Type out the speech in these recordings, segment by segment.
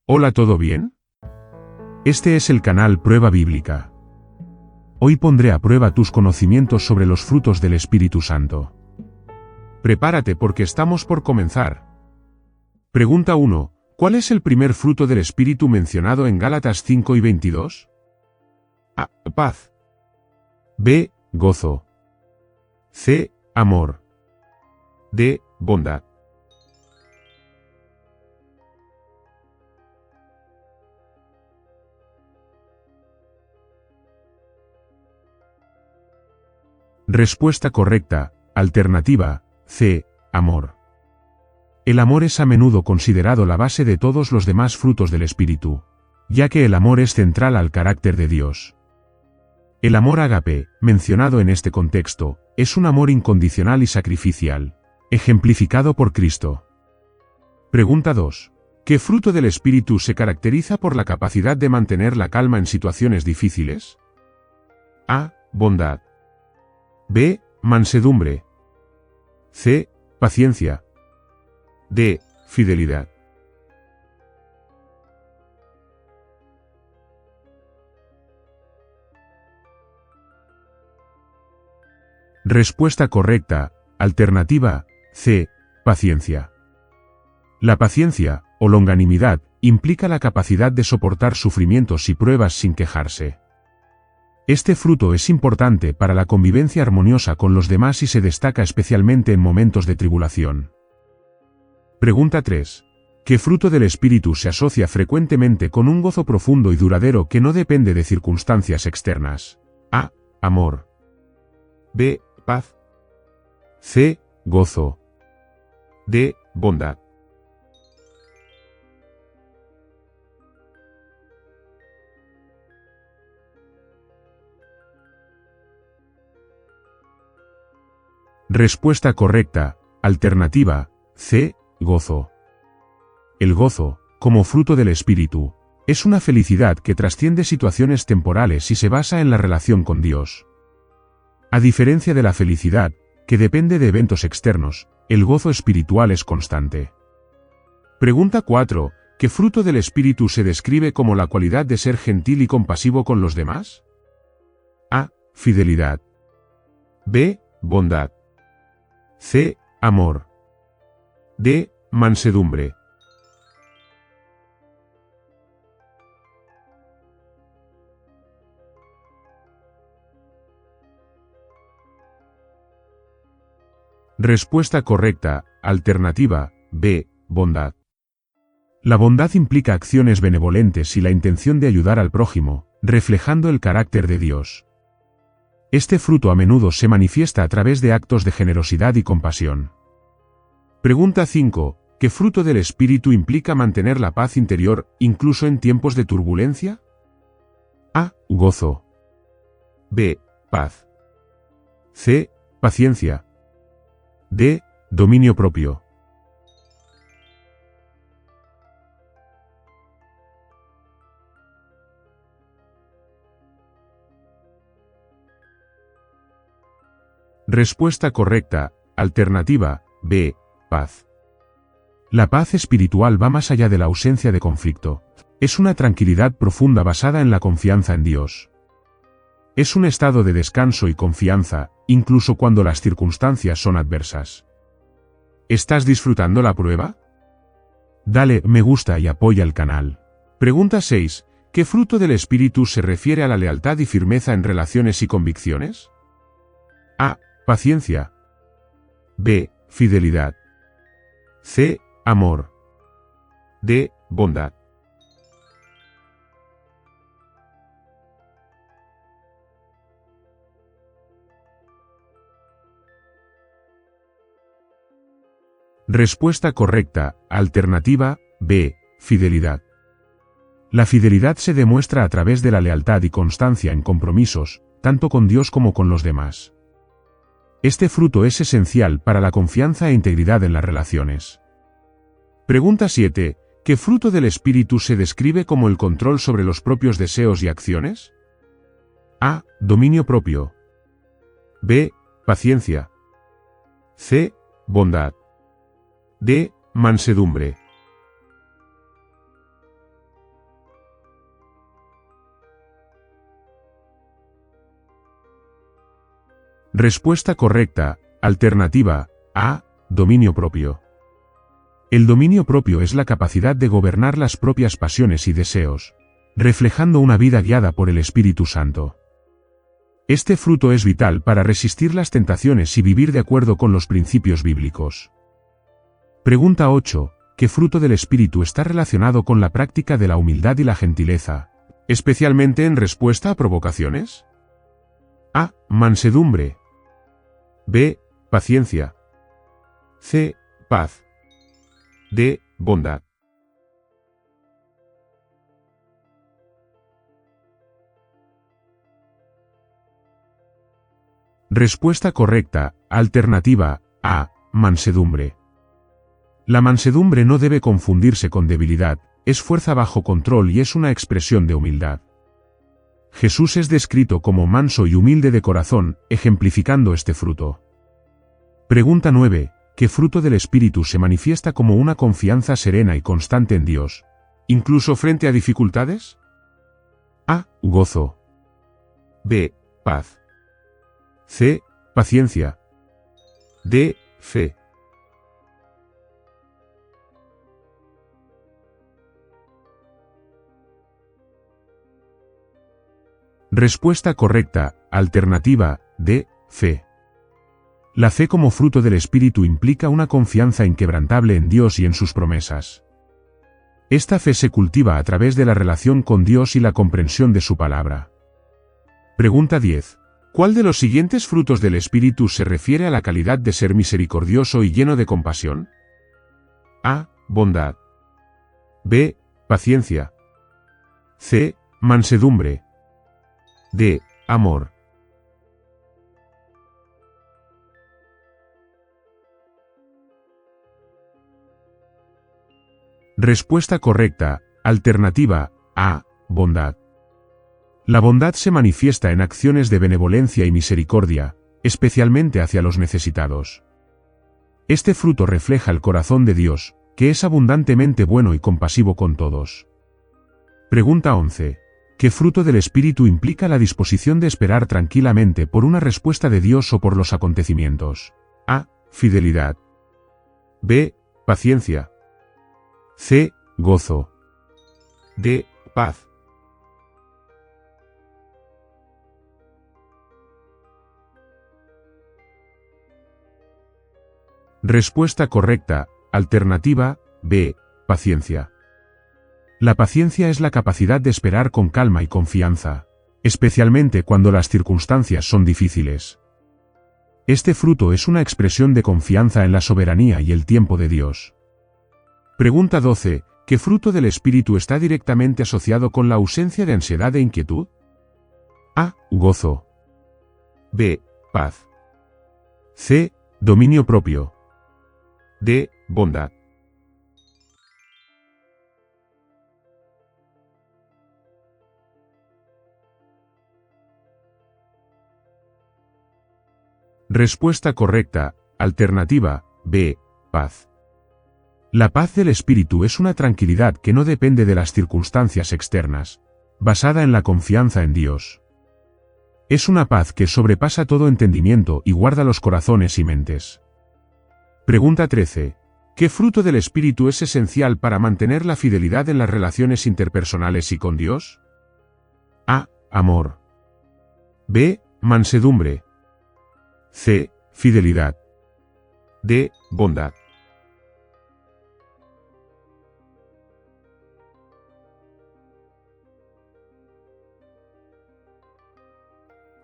Hola, ¿todo bien? Este es el canal Prueba Bíblica. Hoy pondré a prueba tus conocimientos sobre los frutos del Espíritu Santo. Prepárate porque estamos por comenzar. Pregunta 1. ¿Cuál es el primer fruto del Espíritu mencionado en Gálatas 5 y 22? A. Paz. B. Gozo. C. Amor. D. Bondad. Respuesta correcta, alternativa, C. Amor. El amor es a menudo considerado la base de todos los demás frutos del Espíritu, ya que el amor es central al carácter de Dios. El amor ágape, mencionado en este contexto, es un amor incondicional y sacrificial, ejemplificado por Cristo. Pregunta 2. ¿Qué fruto del Espíritu se caracteriza por la capacidad de mantener la calma en situaciones difíciles? A. Bondad. B. Mansedumbre. C. Paciencia. D. Fidelidad. Respuesta correcta, alternativa, C. Paciencia. La paciencia, o longanimidad, implica la capacidad de soportar sufrimientos y pruebas sin quejarse. Este fruto es importante para la convivencia armoniosa con los demás y se destaca especialmente en momentos de tribulación. Pregunta 3. ¿Qué fruto del Espíritu se asocia frecuentemente con un gozo profundo y duradero que no depende de circunstancias externas? A. Amor. B. Paz. C. Gozo. D. Bondad. Respuesta correcta, alternativa, C. Gozo. El gozo, como fruto del Espíritu, es una felicidad que trasciende situaciones temporales y se basa en la relación con Dios. A diferencia de la felicidad, que depende de eventos externos, el gozo espiritual es constante. Pregunta 4. ¿Qué fruto del Espíritu se describe como la cualidad de ser gentil y compasivo con los demás? A. Fidelidad. B. Bondad. C. Amor. D. Mansedumbre. Respuesta correcta, alternativa, B. Bondad. La bondad implica acciones benevolentes y la intención de ayudar al prójimo, reflejando el carácter de Dios. Este fruto a menudo se manifiesta a través de actos de generosidad y compasión. Pregunta 5. ¿Qué fruto del Espíritu implica mantener la paz interior, incluso en tiempos de turbulencia? A. Gozo. B. Paz. C. Paciencia. D. Dominio propio. Respuesta correcta, alternativa, B. Paz. La paz espiritual va más allá de la ausencia de conflicto. Es una tranquilidad profunda basada en la confianza en Dios. Es un estado de descanso y confianza, incluso cuando las circunstancias son adversas. ¿Estás disfrutando la prueba? Dale me gusta y apoya el canal. Pregunta 6. ¿Qué fruto del Espíritu se refiere a la lealtad y firmeza en relaciones y convicciones? A. Paciencia. B. Fidelidad. C. Amor. D. Bondad. Respuesta correcta, alternativa, B. Fidelidad. La fidelidad se demuestra a través de la lealtad y constancia en compromisos, tanto con Dios como con los demás. Este fruto es esencial para la confianza e integridad en las relaciones. Pregunta 7. ¿Qué fruto del Espíritu se describe como el control sobre los propios deseos y acciones? A. Dominio propio. B. Paciencia. C. Bondad. D. Mansedumbre. Respuesta correcta, alternativa, A, dominio propio. El dominio propio es la capacidad de gobernar las propias pasiones y deseos, reflejando una vida guiada por el Espíritu Santo. Este fruto es vital para resistir las tentaciones y vivir de acuerdo con los principios bíblicos. Pregunta 8. ¿Qué fruto del Espíritu está relacionado con la práctica de la humildad y la gentileza, especialmente en respuesta a provocaciones? A. Mansedumbre. B. Paciencia. C. Paz. D. Bondad. Respuesta correcta, alternativa, A. Mansedumbre. La mansedumbre no debe confundirse con debilidad, es fuerza bajo control y es una expresión de humildad. Jesús es descrito como manso y humilde de corazón, ejemplificando este fruto. Pregunta 9. ¿Qué fruto del Espíritu se manifiesta como una confianza serena y constante en Dios, incluso frente a dificultades? A. Gozo. B. Paz. C. Paciencia. D. Fe. Respuesta correcta, alternativa, D. Fe. La fe como fruto del Espíritu implica una confianza inquebrantable en Dios y en sus promesas. Esta fe se cultiva a través de la relación con Dios y la comprensión de su palabra. Pregunta 10. ¿Cuál de los siguientes frutos del Espíritu se refiere a la calidad de ser misericordioso y lleno de compasión? A. Bondad. B. Paciencia. C. Mansedumbre. D. Amor. Respuesta correcta, alternativa, A. Bondad. La bondad se manifiesta en acciones de benevolencia y misericordia, especialmente hacia los necesitados. Este fruto refleja el corazón de Dios, que es abundantemente bueno y compasivo con todos. Pregunta 11. ¿Qué fruto del Espíritu implica la disposición de esperar tranquilamente por una respuesta de Dios o por los acontecimientos? A. Fidelidad. B. Paciencia. C. Gozo. D. Paz. Respuesta correcta, alternativa, B. Paciencia. La paciencia es la capacidad de esperar con calma y confianza, especialmente cuando las circunstancias son difíciles. Este fruto es una expresión de confianza en la soberanía y el tiempo de Dios. Pregunta 12. ¿Qué fruto del Espíritu está directamente asociado con la ausencia de ansiedad e inquietud? A. Gozo. B. Paz. C. Dominio propio. D. Bondad. Respuesta correcta, alternativa, B. Paz. La paz del espíritu es una tranquilidad que no depende de las circunstancias externas, basada en la confianza en Dios. Es una paz que sobrepasa todo entendimiento y guarda los corazones y mentes. Pregunta 13. ¿Qué fruto del espíritu es esencial para mantener la fidelidad en las relaciones interpersonales y con Dios? A. Amor. B. Mansedumbre. C. Fidelidad. D. Bondad.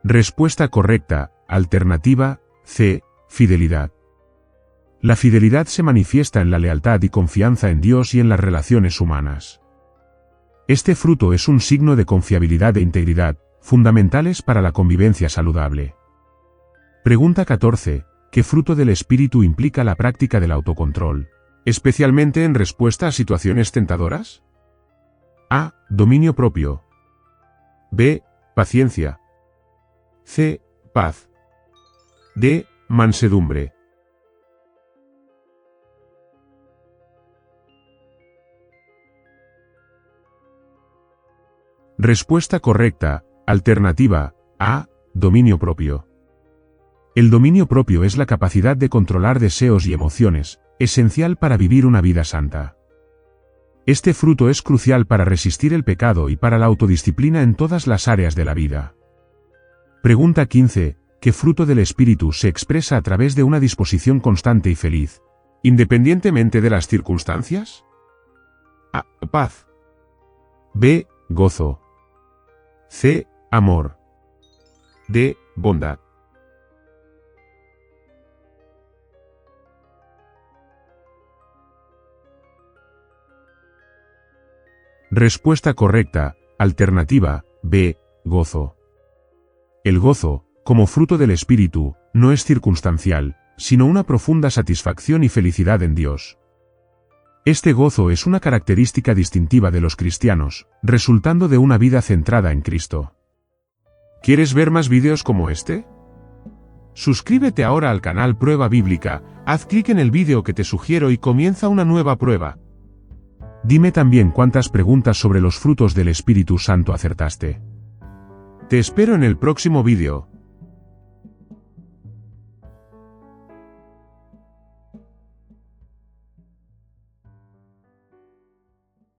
Respuesta correcta, alternativa, C. Fidelidad. La fidelidad se manifiesta en la lealtad y confianza en Dios y en las relaciones humanas. Este fruto es un signo de confiabilidad e integridad, fundamentales para la convivencia saludable. Pregunta 14. ¿Qué fruto del espíritu implica la práctica del autocontrol, especialmente en respuesta a situaciones tentadoras? A. Dominio propio. B. Paciencia. C. Paz. D. Mansedumbre. Respuesta correcta, alternativa, A. Dominio propio. El dominio propio es la capacidad de controlar deseos y emociones, esencial para vivir una vida santa. Este fruto es crucial para resistir el pecado y para la autodisciplina en todas las áreas de la vida. Pregunta 15. ¿Qué fruto del Espíritu se expresa a través de una disposición constante y feliz, independientemente de las circunstancias? A. Paz. B. Gozo. C. Amor. D. Bondad. Respuesta correcta, alternativa, B. Gozo. El gozo, como fruto del Espíritu, no es circunstancial, sino una profunda satisfacción y felicidad en Dios. Este gozo es una característica distintiva de los cristianos, resultando de una vida centrada en Cristo. ¿Quieres ver más vídeos como este? Suscríbete ahora al canal Prueba Bíblica, haz clic en el vídeo que te sugiero y comienza una nueva prueba. Dime también cuántas preguntas sobre los frutos del Espíritu Santo acertaste. Te espero en el próximo vídeo.